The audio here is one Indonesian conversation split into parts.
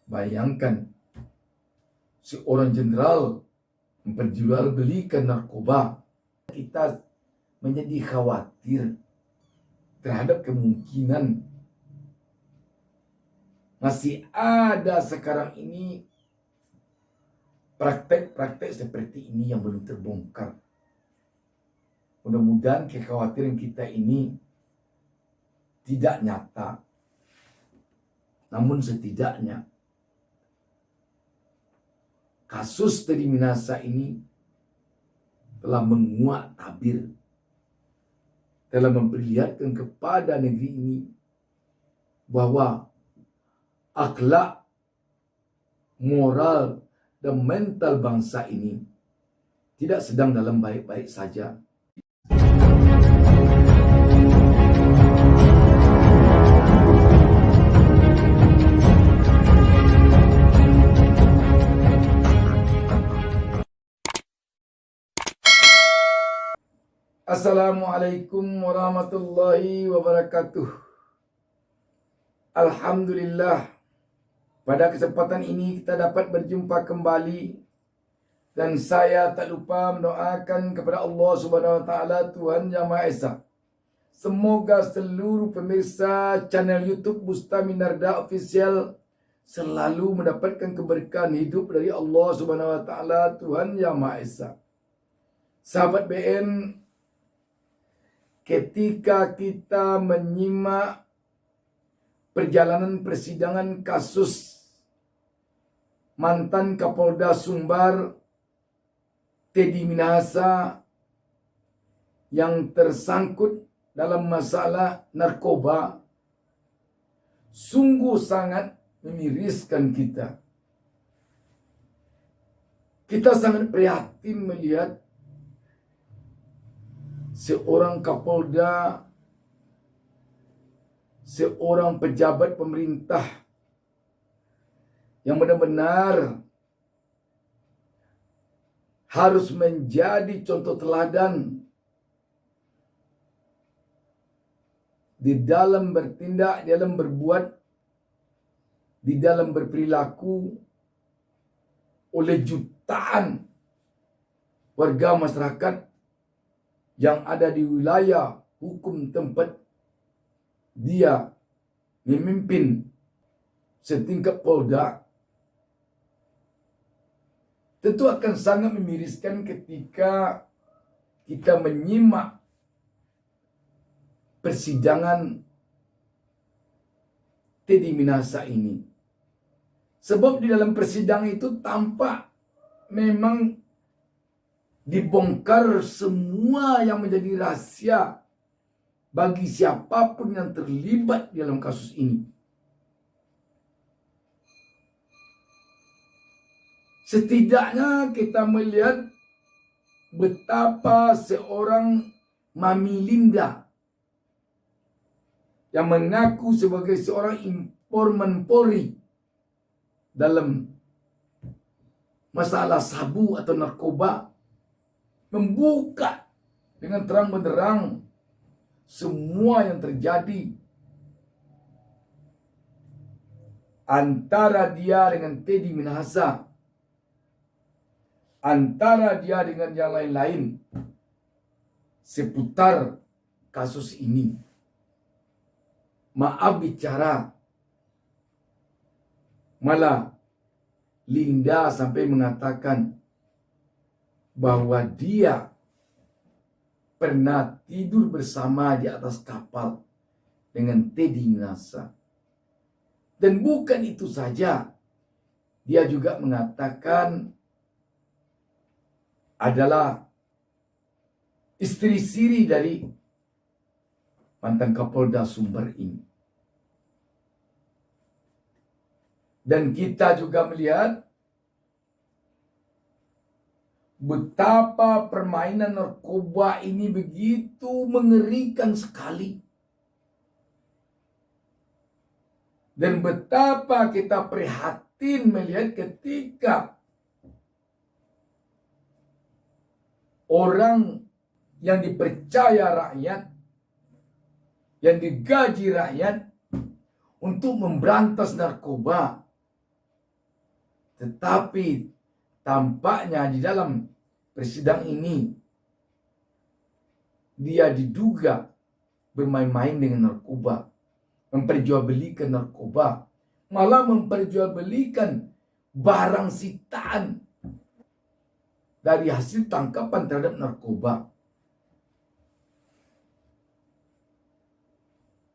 Bayangkan seorang jenderal memperjualbelikan narkoba. Kita menjadi khawatir terhadap kemungkinan masih ada sekarang ini praktek-praktek seperti ini yang belum terbongkar. Mudah-mudahan kekhawatiran kita ini tidak nyata, namun setidaknya kasus Teddy Minahasa ini telah menguak tabir, telah memperlihatkan kepada negeri ini bahwa akhlak, moral, dan mental bangsa ini tidak sedang dalam baik-baik saja. Assalamualaikum warahmatullahi wabarakatuh. Alhamdulillah, pada kesempatan ini kita dapat berjumpa kembali, dan saya tak lupa mendoakan kepada Allah Subhanahu wa taala, Tuhan Yang Maha Esa. Semoga seluruh pemirsa channel YouTube Bustami Narda Official selalu mendapatkan keberkahan hidup dari Allah Subhanahu wa taala, Tuhan Yang Maha Esa. Sahabat BN, ketika kita menyimak perjalanan persidangan kasus mantan Kapolda Sumbar Teddy Minahasa yang tersangkut dalam masalah narkoba, sungguh sangat memiriskan kita. Kita sangat prihatin melihat seorang Kapolda, seorang pejabat pemerintah yang benar-benar harus menjadi contoh teladan di dalam bertindak, di dalam berbuat, di dalam berperilaku oleh jutaan warga masyarakat yang ada di wilayah hukum tempat dia memimpin setingkat Polda. Tentu akan sangat memiriskan ketika kita menyimak persidangan Teddy Minahasa ini. Sebab di dalam persidangan itu tampak memang dibongkar semua yang menjadi rahasia bagi siapapun yang terlibat dalam kasus ini. Setidaknya kita melihat betapa seorang Mami Linda yang mengaku sebagai seorang informan Polri dalam masalah sabu atau narkoba membuka dengan terang benderang semua yang terjadi antara dia dengan Teddy Minahasa, antara dia dengan yang lain-lain seputar kasus ini. Maaf bicara, malah Linda sampai mengatakan bahwa dia pernah tidur bersama di atas kapal dengan Teddy Minahasa. Dan bukan itu saja, dia juga mengatakan adalah istri siri dari mantan Kapolda Sumbar ini. Dan kita juga melihat betapa permainan narkoba ini begitu mengerikan sekali. Dan betapa kita prihatin melihat ketika orang yang dipercaya rakyat, yang digaji rakyat untuk memberantas narkoba, Tetapi tampaknya di dalam persidangan ini dia diduga bermain-main dengan narkoba, memperjualbelikan narkoba, malah memperjualbelikan barang sitaan dari hasil tangkapan terhadap narkoba.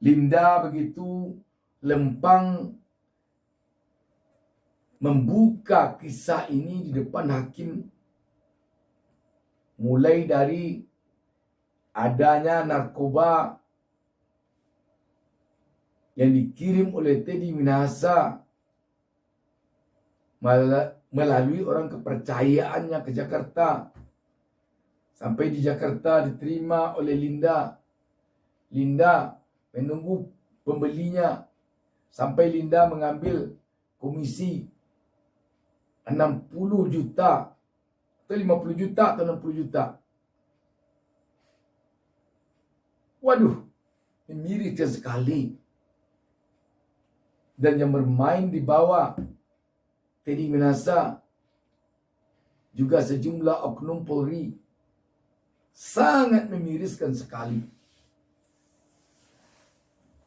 Linda begitu lempang membuka kisah ini di depan hakim, mulai dari adanya narkoba yang dikirim oleh Teddy Minahasa melalui orang kepercayaannya ke Jakarta. Sampai di Jakarta diterima oleh Linda. Linda menunggu pembelinya sampai Linda mengambil komisi 60 juta atau 50 juta atau 60 juta. Waduh, miriskan sekali. Dan yang bermain di bawah Teddy Minahasa juga sejumlah oknum Polri. Sangat memiriskan sekali.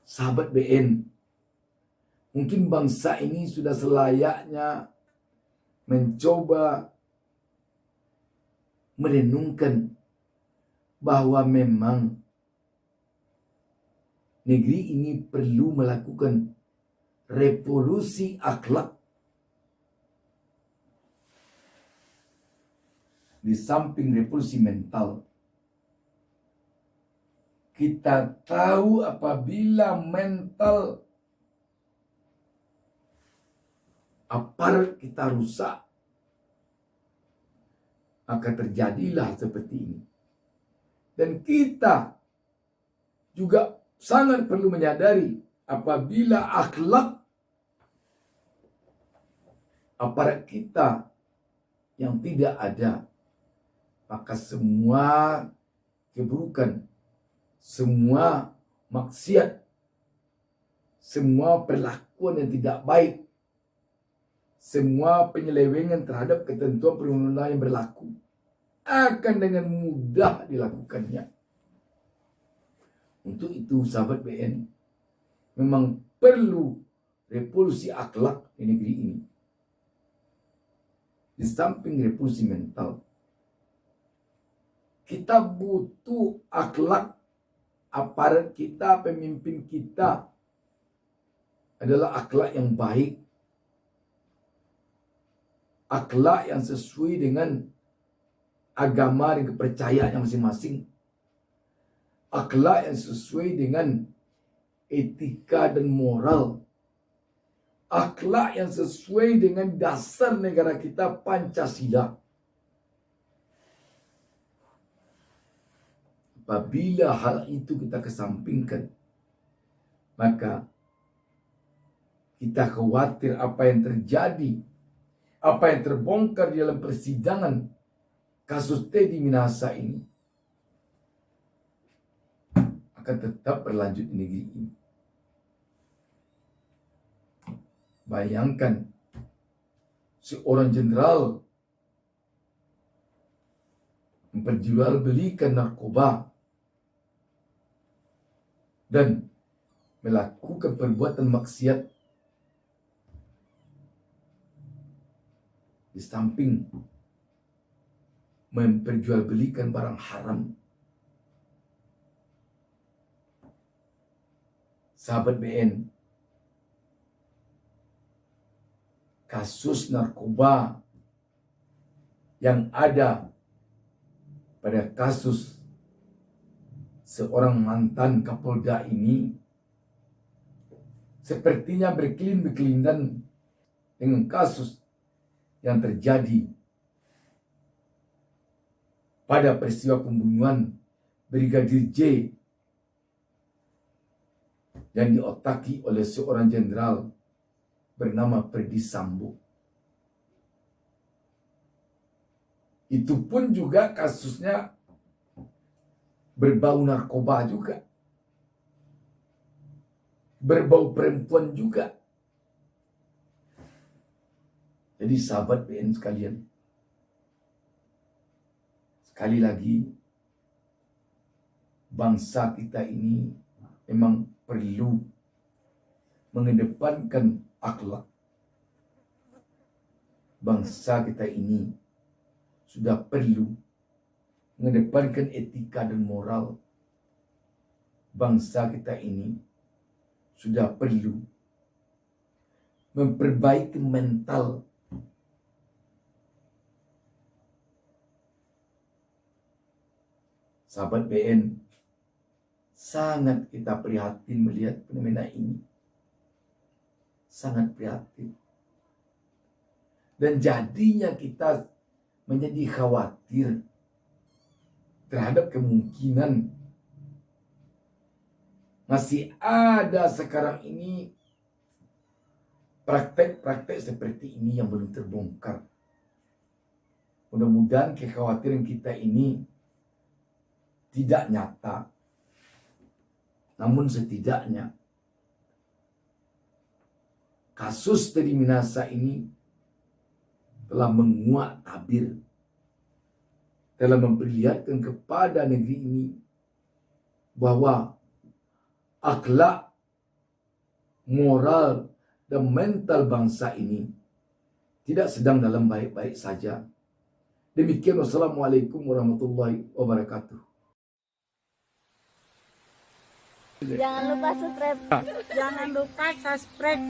Sahabat BN, mungkin bangsa ini sudah selayaknya mencoba merenungkan bahwa memang negeri ini perlu melakukan revolusi akhlak. Di samping revolusi mental, kita tahu apabila mental aparat kita rusak, maka terjadilah seperti ini. Dan kita juga sangat perlu menyadari apabila akhlak aparat kita yang tidak ada, maka semua keburukan, semua maksiat, semua perlakuan yang tidak baik, semua penyelewengan terhadap ketentuan perundang-undangan yang berlaku akan dengan mudah dilakukannya. Untuk itu sahabat BN, memang perlu revolusi akhlak di negeri ini. Di samping revolusi mental, kita butuh akhlak aparat kita, pemimpin kita adalah akhlak yang baik, akhlak yang sesuai dengan agama dan kepercayaan masing-masing, akhlak yang sesuai dengan etika dan moral, akhlak yang sesuai dengan dasar negara kita, Pancasila. Apabila hal itu kita kesampingkan, maka kita khawatir apa yang terjadi, apa yang terbongkar di dalam persidangan kasus Teddy Minahasa ini akan tetap berlanjut di negeri ini. Bayangkan seorang jenderal memperjualbelikan narkoba dan melakukan perbuatan maksiat, di samping memperjualbelikan barang haram. Sahabat BN, kasus narkoba yang ada pada kasus seorang mantan Kapolda ini sepertinya berkelin-berkelindan dengan kasus yang terjadi pada peristiwa pembunuhan Brigadir J yang diotaki oleh seorang jenderal bernama Ferdy Sambo. Itu pun juga kasusnya berbau narkoba juga, berbau perempuan juga. Jadi sahabat BN sekalian, sekali lagi, bangsa kita ini memang perlu mengedepankan akhlak. Bangsa kita ini sudah perlu mengedepankan etika dan moral. Bangsa kita ini sudah perlu memperbaiki mental. Sahabat BN, sangat kita prihatin melihat fenomena ini. Sangat prihatin. Dan jadinya kita menjadi khawatir terhadap kemungkinan masih ada sekarang ini praktek-praktek seperti ini yang belum terbongkar. Mudah-mudahan kekhawatiran kita ini tidak nyata. Namun setidaknya kasus Teddy Minahasa ini telah menguak tabir, telah memperlihatkan kepada negeri ini bahwa akhlak, moral, dan mental bangsa ini tidak sedang dalam baik-baik saja. Demikian, wassalamualaikum warahmatullahi wabarakatuh. Jangan lupa subscribe.